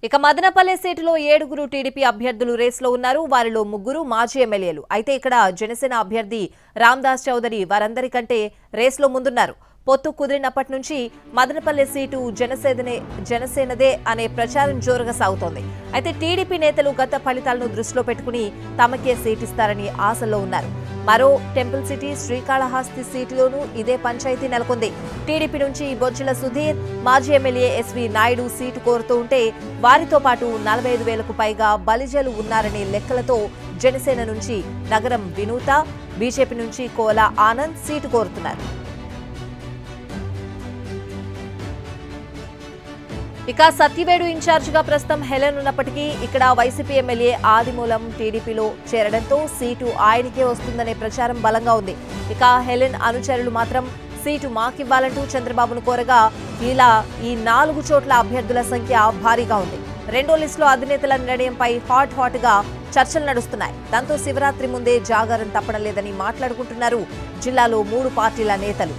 ఇక మదనపల్లె సీటులో 7గురు టీడీపీ అభ్యర్థులు రేస్లో ఉన్నారు. వారిలో 3 మాజీ ఎమ్మెల్యేలు. అయితే ఇక్కడ జనసేన అభ్యర్థి రామదాస్ చౌదరి వారందరికంటే రేస్లో ముందున్నారు. పొత్తు కుదిరినప్పటి నుంచి మదనపల్లె సీటు జనసేనదే అనే ప్రచారం జోరుగా సాగుతోంది. అయితే టీడీపీ నేతలు గత ఫలితాలను దృష్టిలో పెట్టుకుని తమకే సీటిస్తారని ఆశల్లో ఉన్నారు. మరో టెంపుల్ సిటీ శ్రీకాళహస్తి సీటులోనూ ఇదే పంచాయతీ నెలకొంది. టీడీపీ నుంచి బొజ్జల సుధీర్, మాజీ ఎమ్మెల్యే ఎస్వి నాయుడు సీటు కోరుతూ ఉంటే వారితో పాటు 45,000కు పైగా బలిజలు ఉన్నారనే లెక్కలతో జనసేన నుంచి నగరం వినూత, బీజేపీ నుంచి కోలా ఆనంద్ సీటు కోరుతున్నారు. ఇక సత్యవేడు ఇన్ఛార్జిగా ప్రస్తుతం హెలెన్ ఉన్నప్పటికీ ఇక్కడ వైసీపీ ఎమ్మెల్యే ఆదిమూలం టీడీపీలో చేరడంతో సీటు ఆయనకే వస్తుందనే ప్రచారం బలంగా ఉంది. ఇక హెలెన్ అనుచరులు మాత్రం సీటు మాకివ్వాలంటూ చంద్రబాబును కోరగా ఇలా ఈ 4 చోట్ల అభ్యర్థుల సంఖ్య భారీగా ఉంది. రెండో లిస్టులో అధినేతల నిర్ణయంపై హాట్ గా చర్చలు నడుస్తున్నాయి. దాంతో శివరాత్రి ముందే జాగారం తప్పడం లేదని మాట్లాడుకుంటున్నారు జిల్లాలో 3 పార్టీల నేతలు.